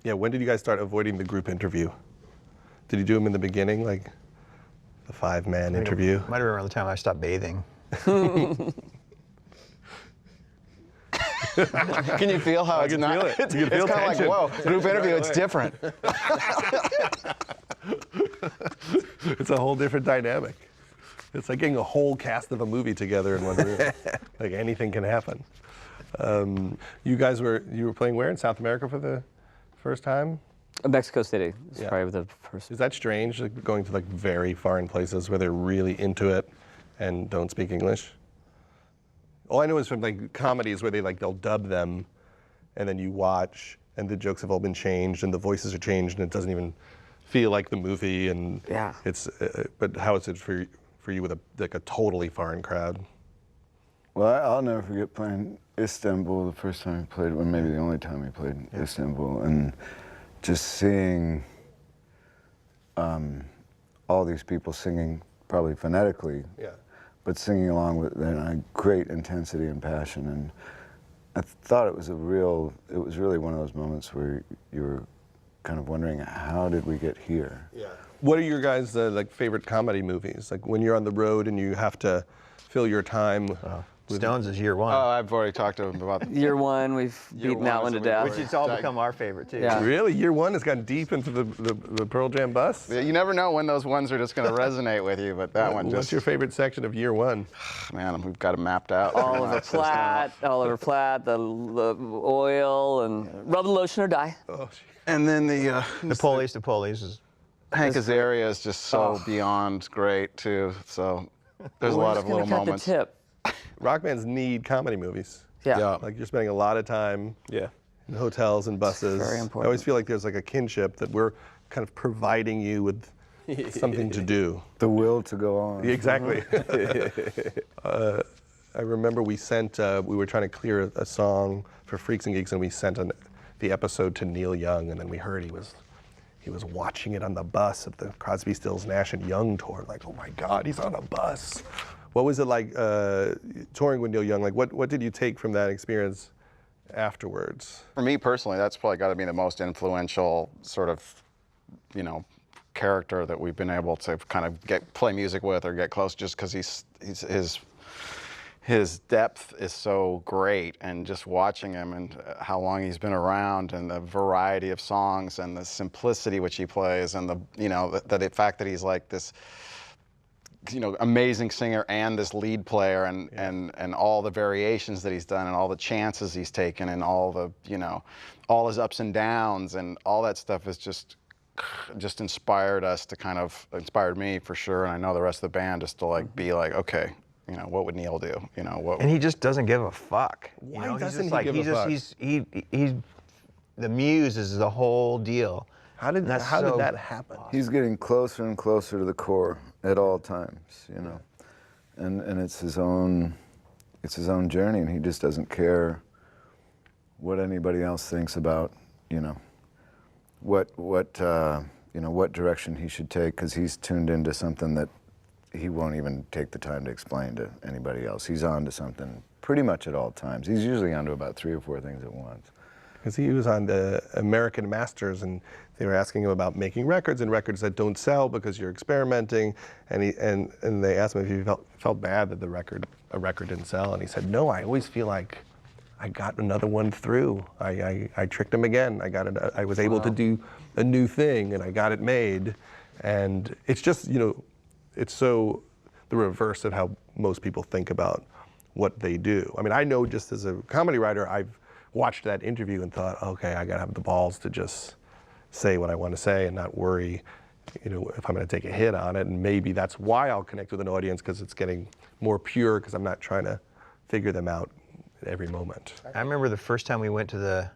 Yeah, when did you guys start avoiding the group interview? Did you do them in the beginning, like the 5-man interview? Might have been around the time I stopped bathing. Can you feel how it's not? Feel it. It's, You can feel kind of like, tension. whoa, group interview, it's different. It's a whole different dynamic. It's like getting a whole cast of a movie together in one room. Like anything can happen. You guys were playing where in South America for the first time? Mexico City is probably the first. Is that strange, like going to like very foreign places where they're really into it and don't speak English? All I know is from like comedies where they'll dub them, and then you watch, and the jokes have all been changed, and the voices are changed, and it doesn't even feel like the movie. And yeah, it's. But how is it for you with a totally foreign crowd? Well, I'll never forget playing Istanbul the first time we played, or maybe the only time we played Istanbul, and just seeing all these people singing, probably phonetically, but singing along with a great intensity and passion. And I thought it was really one of those moments where you were kind of wondering, how did we get here? Yeah. What are your guys' like favorite comedy movies? Like when you're on the road and you have to fill your time. Stones is Year One. Oh, I've already talked to him about Year One, we've beaten that one to death. Which has all become our favorite too. Yeah. Really? Year One has gotten deep into the Pearl Jam bus? Yeah, you never know when those ones are just going to resonate with you, but that one just... What's your favorite section of Year One? Man, we've got it mapped out. Oliver Platt, the oil, and rub the lotion or die. Oh, and then the Police is... Hank Azaria is just so beyond great too. So there's a lot of little moments. The tip. Rock bands need comedy movies. Yeah. Like you're spending a lot of time in hotels and buses. Very important. I always feel like there's like a kinship that we're kind of providing you with something to do. The will to go on. Exactly. I remember we were trying to clear a song for Freaks and Geeks, and we sent the episode to Neil Young, and then we heard he was watching it on the bus at the Crosby, Stills, Nash and Young tour. Like, oh my God, he's on a bus. What was it like touring with Neil Young? Like, what did you take from that experience afterwards? For me personally, that's probably got to be the most influential sort of, character that we've been able to kind of play music with or get close, just because his depth is so great, and just watching him and how long he's been around, and the variety of songs and the simplicity which he plays, and the fact that he's like this amazing singer and this lead player, and all the variations that he's done, and all the chances he's taken, and all the all his ups and downs, and all that stuff is just inspired us to inspired me for sure, and I know the rest of the band, just to be like, okay, what would Neil do? And he just doesn't give a fuck. Why doesn't he give a fuck? He's the muse is the whole deal. How did that happen? He's getting closer and closer to the core at all times, and it's his own journey, and he just doesn't care what anybody else thinks about, what direction he should take, because he's tuned into something that he won't even take the time to explain to anybody else. He's on to something pretty much at all times. He's usually on to about 3 or 4 things at once. Because he was on the American Masters, and they were asking him about making records and records that don't sell because you're experimenting, and they asked him if he felt bad that a record didn't sell, and he said, no, I always feel like I got another one through. I tricked him again. I was able to do a new thing, and I got it made, and it's just it's so the reverse of how most people think about what they do. I mean, I know just as a comedy writer, I've watched that interview and thought, okay, I gotta have the balls to just say what I want to say and not worry, if I'm gonna take a hit on it. And maybe that's why I'll connect with an audience, because it's getting more pure, because I'm not trying to figure them out at every moment. I remember the first time we went to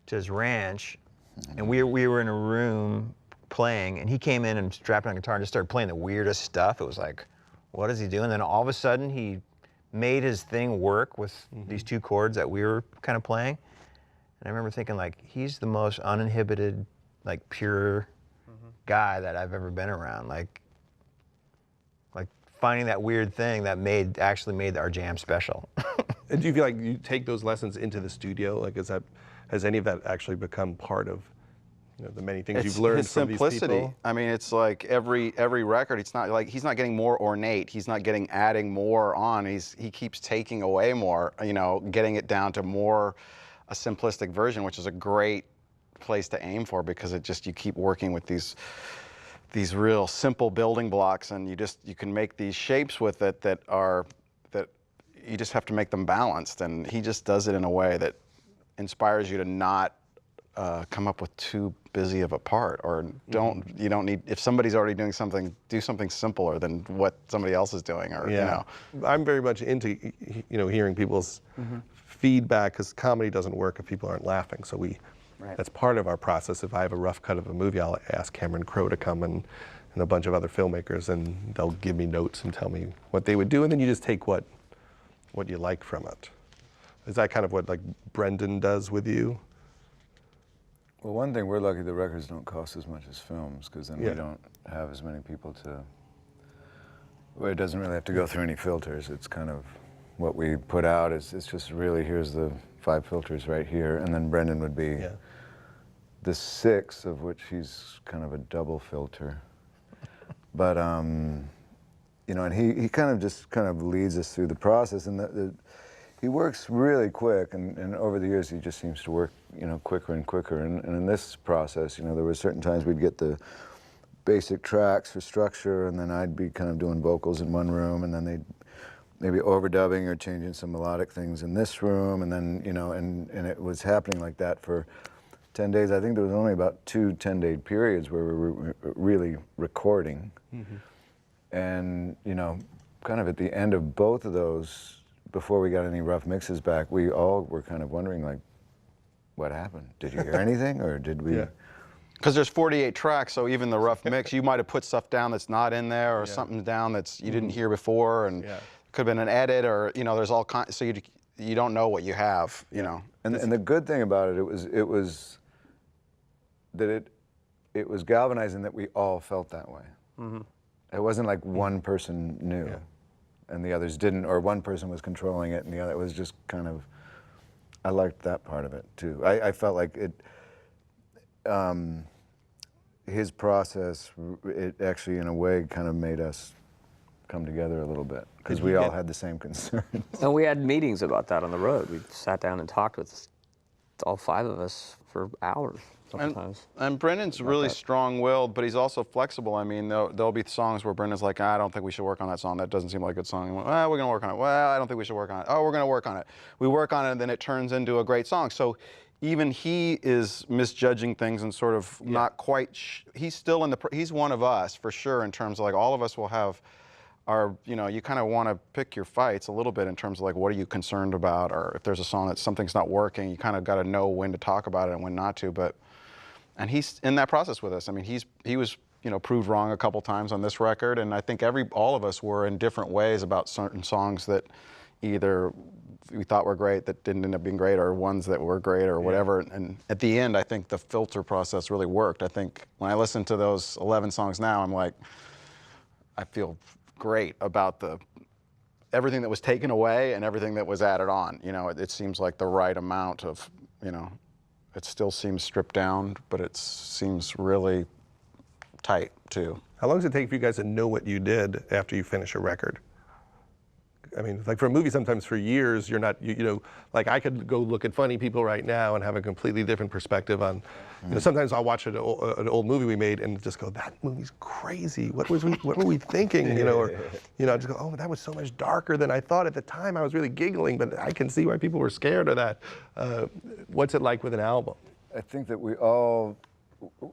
his ranch, and we were in a room playing, and he came in and strapped on a guitar and just started playing the weirdest stuff. It was like, what is he doing? And then all of a sudden he made his thing work with these 2 chords that we were kind of playing. And I remember thinking, like, he's the most uninhibited, like, pure guy that I've ever been around. Like finding that weird thing that actually made our jam special. And do you feel like you take those lessons into the studio? Like, has any of that actually become part of You know, the many things you've learned from these people. I mean, it's like every record. It's not like he's not getting more ornate. He's not adding more on. He keeps taking away more. You know, getting it down to more a simplistic version, which is a great place to aim for, because you keep working with these real simple building blocks, and you can make these shapes with it that you just have to make them balanced, and he just does it in a way that inspires you to not come up with too busy of a part, or you don't need, if somebody's already doing something, do something simpler than what somebody else is doing, or you know. I'm very much into hearing people's feedback, because comedy doesn't work if people aren't laughing. So that's part of our process. If I have a rough cut of a movie, I'll ask Cameron Crowe to come and a bunch of other filmmakers, and they'll give me notes and tell me what they would do, and then you just take what you like from it. Is that kind of what like Brendan does with you? Well, one thing, we're lucky the records don't cost as much as films, because then we don't have as many people well, it doesn't really have to go through any filters. It's kind of what we put out it's just really, here's the 5 filters right here, and then Brendan would be the 6, of which he's kind of a double filter. But you know, and he kind of leads us through the process, and he works really quick, and over the years he just seems to work, you know, quicker and quicker. And in this process, you know, there were certain times we'd get the basic tracks for structure, and then I'd be kind of doing vocals in one room, and then they'd maybe overdubbing or changing some melodic things in this room, and then, you know, and it was happening like that for 10 days. I think there was only about 2 10-day periods where we were really recording. And, you know, kind of at the end of both of those, before we got any rough mixes back, we all were kind of wondering, like, what happened? Did you hear anything, or did we? Because there's 48 tracks, so even the rough mix, you might have put stuff down that's not in there, or something down that's you didn't hear before, and could have been an edit, or, you know, there's all kinds, so you don't know what you have, you know. And the good thing about it was that it was galvanizing that we all felt that way. It wasn't like one person knew and the others didn't, or one person was controlling it and the other. It was just kind of, I liked that part of it too. I felt like his process, it actually in a way kind of made us come together a little bit, because we all had the same concerns. And we had meetings about that on the road. We sat down and talked with all 5 of us for hours sometimes. And Brendan's really strong-willed, but he's also flexible. I mean, there'll be songs where Brendan's like, I don't think we should work on that song. That doesn't seem like a good song. Well, we're going to work on it. Well, I don't think we should work on it. Oh, we're going to work on it. We work on it, and then it turns into a great song. So even he is misjudging things and sort of not quite, he's still he's one of us for sure, in terms of like all of us will have our, you know, you kind of want to pick your fights a little bit in terms of like, what are you concerned about? Or if there's a song that something's not working, you kind of got to know when to talk about it and when not to. And he's in that process with us. I mean, he was, you know, proved wrong a couple times on this record, and I think all of us were in different ways about certain songs that either we thought were great that didn't end up being great, or ones that were great, or whatever. And at the end, I think the filter process really worked. I think when I listen to those 11 songs now, I'm like, I feel great about everything that was taken away and everything that was added on. You know, it seems like the right amount of, you know, it still seems stripped down, but it seems really tight too. How long does it take for you guys to know what you did after you finish a record? I mean, like for a movie, sometimes for years, you're not, you know, like I could go look at Funny People right now and have a completely different perspective on, you know, sometimes I'll watch an old movie we made and just go, that movie's crazy. What were we thinking? You know, or, you know, just go, oh, that was so much darker than I thought at the time. I was really giggling, but I can see why people were scared of that. What's it like with an album? I think that we all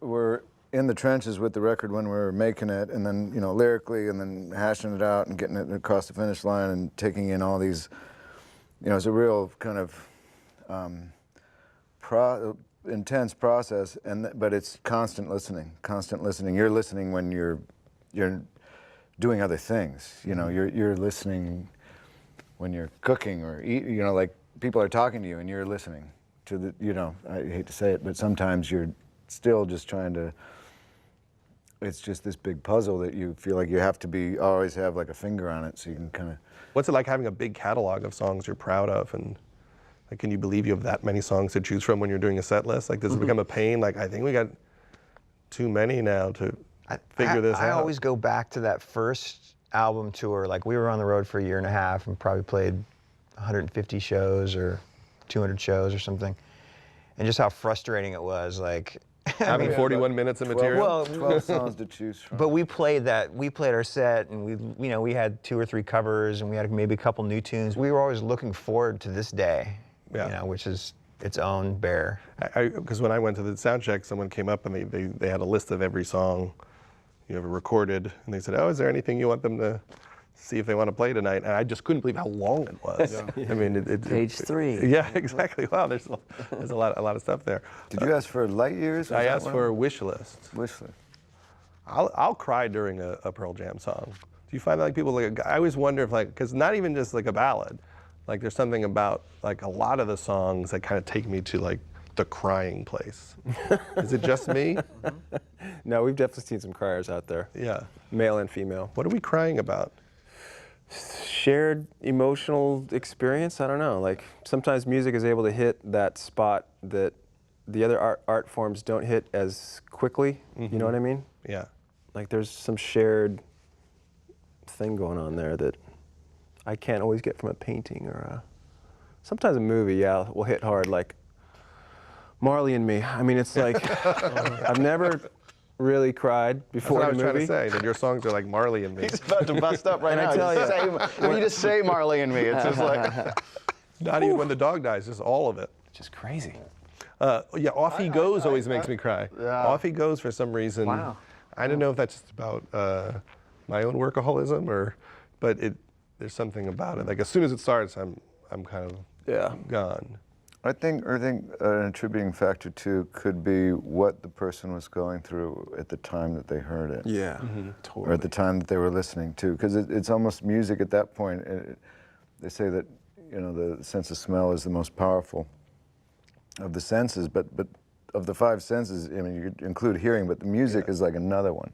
were in the trenches with the record when we were making it, and then, you know, lyrically, and then hashing it out and getting it across the finish line and taking in all these, you know, it's a real kind of intense process, but it's constant listening. You're listening when you're doing other things. You know, you're listening when you're cooking or eat. You know, like people are talking to you and you're listening to the. You know, I hate to say it, but sometimes you're still just trying to. It's just this big puzzle that you feel like you have to always have like a finger on it, so you can kind of. What's it like having a big catalog of songs you're proud of, and like, can you believe you have that many songs to choose from when you're doing a set list? Like, does it become a pain? Like, I think we got too many now to figure this out. I always go back to that first album tour. Like, we were on the road for a year and a half and probably played 150 shows or 200 shows or something. And just how frustrating it was. Like, having 41 minutes of material. Well, 12 songs to choose from. but we played our set, and we had 2 or 3 covers, and we had maybe a couple new tunes. We were always looking forward to this day, which is its own bear. Because when I went to the sound check, someone came up and they had a list of every song you ever recorded, and they said, "Oh, is there anything you want them to see if they want to play tonight?" And I just couldn't believe how long it was. I mean, Page 3. Yeah, exactly. Wow, there's a lot of stuff there. Did you ask for light years? I asked for a wish list. Wish list. I'll cry during a Pearl Jam song. Do you find that, like, people, like, I always wonder if, like, because not even just like a ballad, like, there's something about, like, a lot of the songs that kind of take me to, like, the crying place. Is it just me? No, we've definitely seen some criers out there. Yeah. Male and female. What are we crying about? Shared emotional experience, I don't know. Like, sometimes music is able to hit that spot that the other art forms don't hit as quickly. You know what I mean? Yeah. Like, there's some shared thing going on there that I can't always get from a painting or sometimes a movie, yeah, will hit hard, like Marley and Me. I mean, it's like, I've never really cried before That's what I a was movie. trying to say, that your songs are like Marley and Me. He's about to bust up right And now. I tell If you just say Marley and Me, it's just like. Not even when the dog dies, just all of it. Just crazy. Yeah, Off He Goes always makes me cry. Yeah. Off He Goes, for some reason. Wow. I don't know if that's just about my own workaholism but there's something about it. Like, as soon as it starts, I'm kind of gone. I think an attributing factor too could be what the person was going through at the time that they heard it. Yeah, totally. Or at the time that they were listening to, because it's almost music at that point. They say that, you know, the sense of smell is the most powerful of the senses, but of the 5 senses, I mean, you could include hearing, but the music is like another one.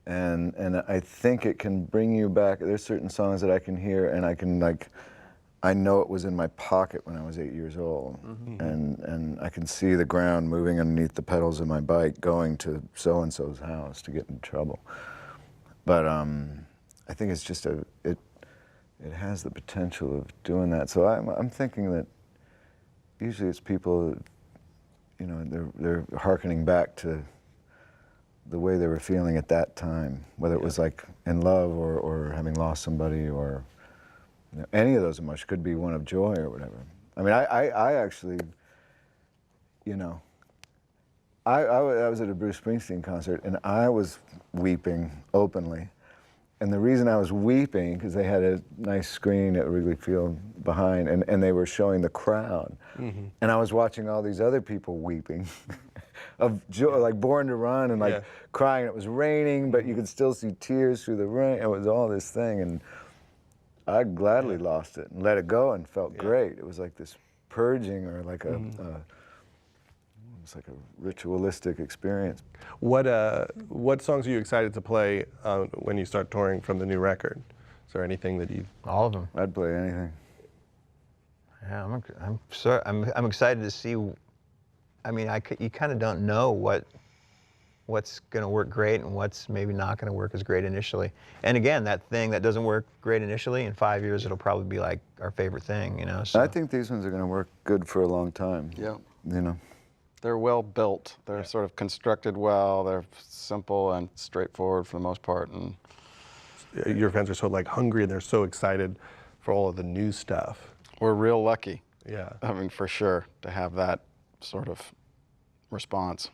And I think it can bring you back. There's certain songs that I can hear and I can, like, I know it was in my pocket when I was 8 years old, and I can see the ground moving underneath the pedals of my bike going to so-and-so's house to get in trouble. But I think it's just it has the potential of doing that. So I'm thinking that usually it's people, you know, they're hearkening back to the way they were feeling at that time, whether it was like in love or having lost somebody, or you know, any of those emotions. Could be one of joy or whatever. I mean, I actually, you know, I was at a Bruce Springsteen concert and I was weeping openly. And the reason I was weeping, because they had a nice screen at Wrigley Field behind, and they were showing the crowd. And I was watching all these other people weeping of joy, like Born to Run, and like crying. It was raining, but you could still see tears through the rain. It was all this thing, and I gladly lost it and let it go and felt great. It was like this purging, or like it's like a ritualistic experience. What songs are you excited to play when you start touring from the new record? Is there anything that you? All of them. I'd play anything. Yeah, I'm excited to see. I mean, you kind of don't know what's going to work great and what's maybe not going to work as great initially. And again, that thing that doesn't work great initially, in 5 years it'll probably be like our favorite thing, you know. So. I think these ones are going to work good for a long time. Yeah. You know. They're well built. They're sort of constructed well. They're simple and straightforward for the most part. And Your fans are so, like, hungry and they're so excited for all of the new stuff. we're real lucky. Yeah. I mean, for sure, to have that sort of response.